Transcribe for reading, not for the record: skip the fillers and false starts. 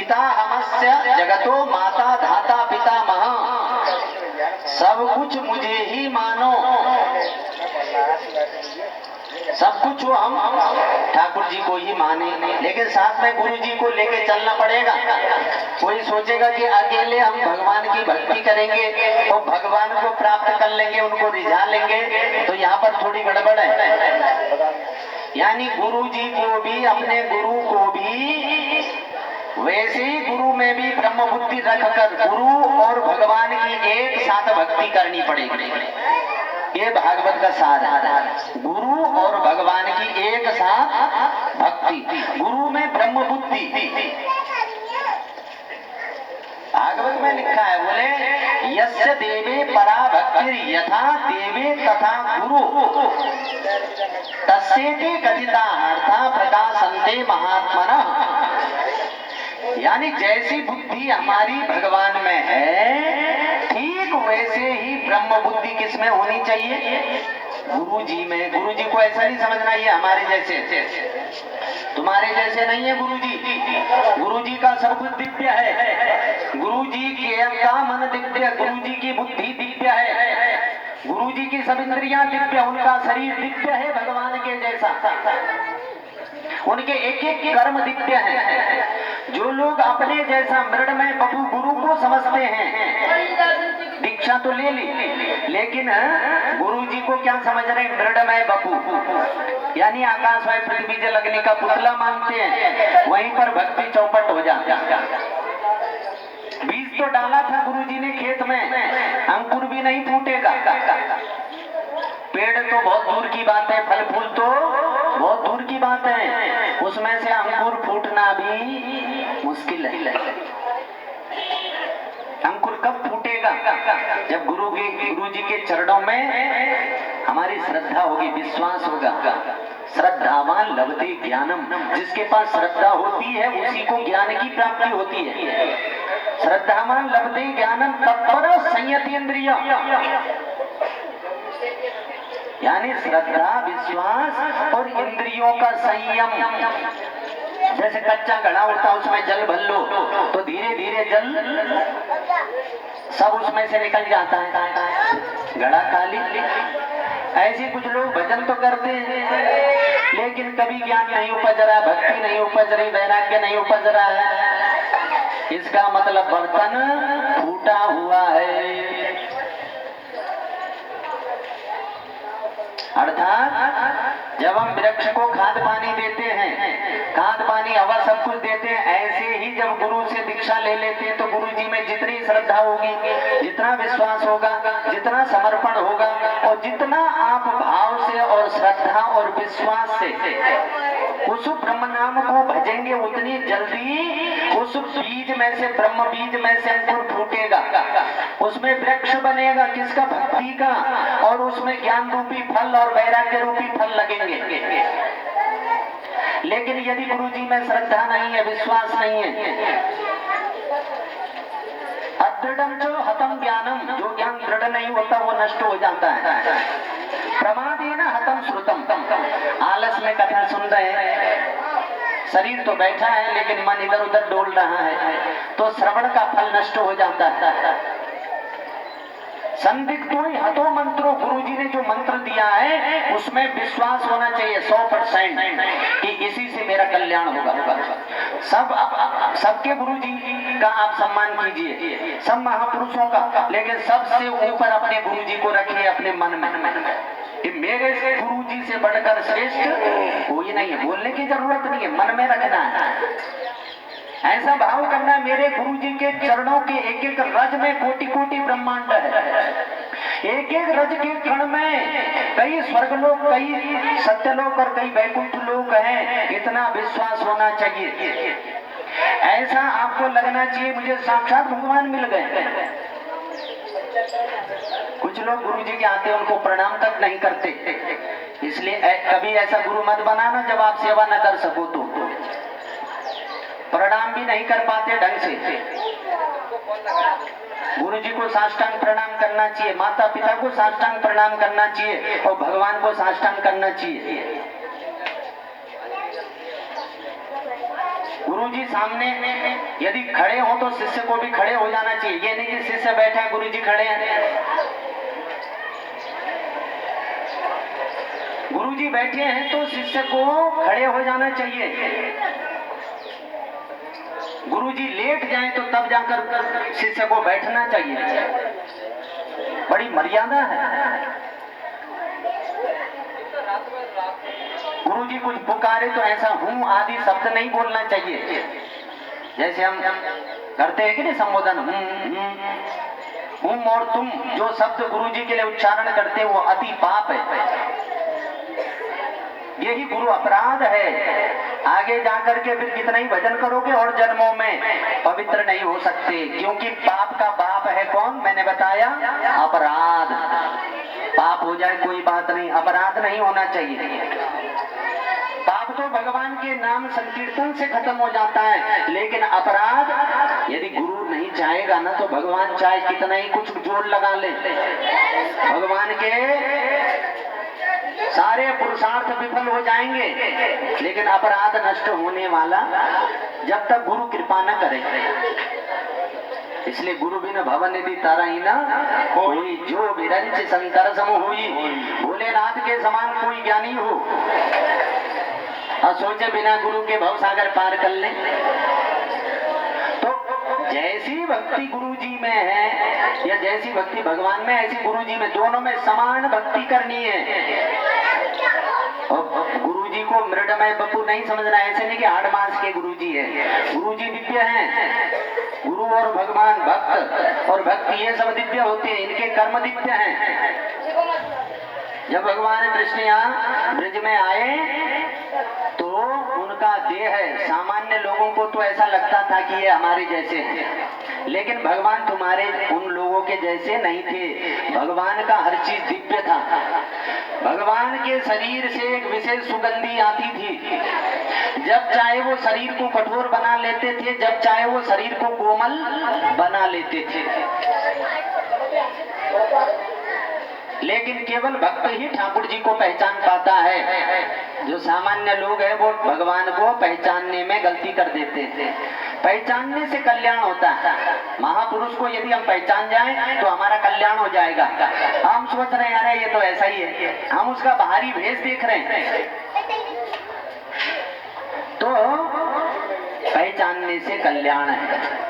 पिता हमस्य जगतो माता धाता पितामह, सब कुछ मुझे ही मानो, सब कुछ वो हम ठाकुर जी को ही माने। लेकिन साथ में गुरु जी को लेके चलना पड़ेगा। कोई सोचेगा कि अकेले हम भगवान की भक्ति करेंगे और भगवान को प्राप्त कर लेंगे, उनको रिझा लेंगे, तो यहाँ पर थोड़ी गड़बड़ है। यानी गुरु जी को भी, अपने गुरु को भी वैसे ही गुरु में भी ब्रह्म बुद्धि रखकर गुरु और भगवान की एक साथ भक्ति करनी पड़ेगी। ये भागवत का सार है, गुरु और भगवान की एक साथ भक्ति। गुरु में ब्रह्म बुद्धि। भागवत में लिखा है, बोले यस्य देवे परा भक्ति यथा देवे तथा गुरु तस्येते कथिता अर्था प्रकाशन्ते महात्मनः। यानी जैसी बुद्धि हमारी भगवान में है, ठीक वैसे ही ब्रह्म बुद्धि किसमें होनी चाहिए? गुरु जी में। गुरु जी को ऐसा नहीं समझना ये हमारे जैसे, तुम्हारे जैसे नहीं है गुरु जी। गुरु जी का सब कुछ दिव्य है, गुरु जी का मन दिव्य, गुरु जी की बुद्धि दिव्य है, गुरु जी की सब इंद्रियां दिव्य, उनका शरीर दिव्य है भगवान के जैसा, उनके एक एक कर्म दिव्य हैं। जो लोग अपने जैसा मृडमय बपू गुरु को समझते हैं, दीक्षा तो ले ली, लेकिन गुरु जी को क्या समझ रहे हैं? मृडमय बपू, यानी आकाश में पृथ्वी जल अग्नि का पुतला मानते हैं। वहीं पर भक्ति चौपट हो जाती है। बीज तो डाला था गुरु जी ने खेत में, अंकुर भी नहीं फूटेगा। पेड़ तो बहुत दूर की बात है, फल फूल तो बहुत दूर की बात है, उसमें से अंकुर फूटना भी मुश्किल है। अंकुर कब फूटेगा? जब गुरु जी के चरणों में हमारी श्रद्धा होगी, विश्वास होगा। श्रद्धावान लभते ज्ञानम, जिसके पास श्रद्धा होती है उसी को ज्ञान की प्राप्ति होती है। श्रद्धावान लभते ज्ञानम तत्पर संयतेन्द्रिय, यानी श्रद्धा, विश्वास और इंद्रियों का संयम। जैसे कच्चा घड़ा होता है, उसमें जल भर लो तो धीरे धीरे जल सब उसमें से निकल जाता है, घड़ा खाली। ऐसे कुछ लोग भजन तो करते हैं, लेकिन कभी ज्ञान नहीं उपज रहा, भक्ति नहीं उपज रही, वैराग्य नहीं उपज रहा है। इसका मतलब बर्तन फूटा हुआ है। अर्थात जब हम वृक्ष को खाद पानी देते हैं, खाद पानी हवा सब कुछ देते हैं, ऐसे ही जब गुरु से दीक्षा ले लेते हैं तो गुरु जी में जितनी श्रद्धा होगी, जितना विश्वास होगा, जितना समर्पण होगा, और जितना आप भाव से और श्रद्धा और विश्वास से उस ब्रह्म नाम को भजेंगे, उतनी जल्दी उस बीज में से, ब्रह्म बीज में से अंकुर फूटेगा, उसमें वृक्ष बनेगा। किसका? भक्ति का। और उसमें ज्ञान रूपी फल और वैराग्य रूपी फल लगेंगे। लेकिन यदि गुरु जी में श्रद्धा नहीं है, विश्वास नहीं है, अदृढ़म जो हतम ज्ञानम, जो ज्ञान दृढ़ नहीं होता वो नष्ट हो जाता है। प्रमादेन हतम श्रुतम, आलस में कथा सुन रहे हैं, शरीर तो बैठा है लेकिन मन इधर उधर डोल रहा है, तो श्रवण का फल नष्ट हो जाता है। संदिग्धो हतो मंत्रो, गुरु जी ने जो मंत्र दिया है उसमें विश्वास होना चाहिए 100% कि इसी से मेरा कल्याण होगा। सबके गुरु जी का आप सम्मान कीजिए, सब महापुरुषों का, लेकिन सबसे ऊपर अपने गुरु जी को रखिए अपने मन में कि मेरे गुरु जी से बढ़कर श्रेष्ठ कोई नहीं है। बोलने की जरूरत नहीं है, मन में रखना है, ऐसा भाव करना है मेरे गुरु जी के चरणों के एक एक रज में कोटि कोटि ब्रह्मांड है, एक एक रज के कण में कई स्वर्गलोक, कई सत्यलोक और कई वैकुंठ लोक हैं। इतना विश्वास होना चाहिए, ऐसा आपको लगना चाहिए मुझे साक्षात भगवान मिल गए। कुछ लोग गुरु जी के आते उनको प्रणाम तक नहीं करते, इसलिए कभी ऐसा गुरु मत बनाना जब आप सेवा न कर सको तो प्रणाम भी नहीं कर पाते ढंग से। गुरु जी को साष्टांग प्रणाम करना चाहिए, माता पिता को साष्टांग प्रणाम करना चाहिए और भगवान को साष्टांग करना चाहिए। गुरु गुरुजी सामने यदि खड़े हो तो शिष्य को भी खड़े हो जाना चाहिए। ये नहीं कि शिष्य बैठा है गुरुजी खड़े हैं। गुरुजी बैठे हैं तो शिष्य को खड़े हो जाना चाहिए। गुरुजी लेट जाएं तो तब जाकर शिष्य को बैठना चाहिए। बड़ी मर्यादा है। गुरुजी कुछ पुकारे तो ऐसा हूं आदि शब्द नहीं बोलना चाहिए। जैसे हम करते हैं कि नहीं संबोधन, हूं और तुम, जो शब्द गुरुजी के लिए उच्चारण करते हैं वो अति पाप है। यही गुरु अपराध है। आगे जाकर के फिर कितना ही भजन करोगे और जन्मों में पवित्र नहीं हो सकते, क्योंकि पाप का बाप है कौन? मैंने बताया, अपराध। पाप हो जाए कोई बात नहीं, अपराध नहीं होना चाहिए। पाप तो भगवान के नाम संकीर्तन से खत्म हो जाता है, लेकिन अपराध यदि गुरु नहीं चाहेगा ना तो भगवान चाहे कितना ही कुछ जोर लगा ले, भगवान के सारे पुरुषार्थ विफल हो जाएंगे, लेकिन अपराध नष्ट होने वाला जब तक गुरु कृपा न करे। इसलिए गुरु बिन भवन निधि तारा ही ना कोई, जो विरंच संतर सम हुई। भोलेनाथ के समान कोई ज्ञानी हो और सोचे बिना गुरु के भव सागर पार कर ले। तो जैसी भक्ति गुरु जी में है या जैसी भक्ति भगवान में, ऐसी गुरु जी में, दोनों में समान भक्ति करनी है। और गुरु जी को मृडमय बपू नहीं समझना, ऐसे नहीं कि हाड़ मांस के गुरु जी है। गुरु जी दिव्य हैं। गुरु और भगवान, भक्त और भक्ति, ये सब दिव्य होते हैं, इनके कर्म दिव्य हैं। जब भगवान कृष्ण यहाँ ब्रज में आए तो उनका देह सामान्य लोगों को तो ऐसा लगता था कि ये हमारे जैसे हैं, लेकिन भगवान तुम्हारे उन लोगों के जैसे नहीं थे। भगवान का हर चीज दिव्य था। भगवान के शरीर से एक विशेष सुगंधी आती थी। जब चाहे वो शरीर को कठोर बना लेते थे, जब चाहे वो शरीर को कोमल बना लेते थे, लेकिन केवल भक्त ही ठाकुर जी को पहचान पाता है। जो सामान्य लोग हैं वो भगवान को पहचानने में गलती कर देते थे। पहचानने से कल्याण होता है। महापुरुष को यदि हम पहचान जाएं तो हमारा कल्याण हो जाएगा। हम सोच रहे हैं अरे ये तो ऐसा ही है, हम उसका बाहरी भेष देख रहे हैं, तो पहचानने से कल्याण है।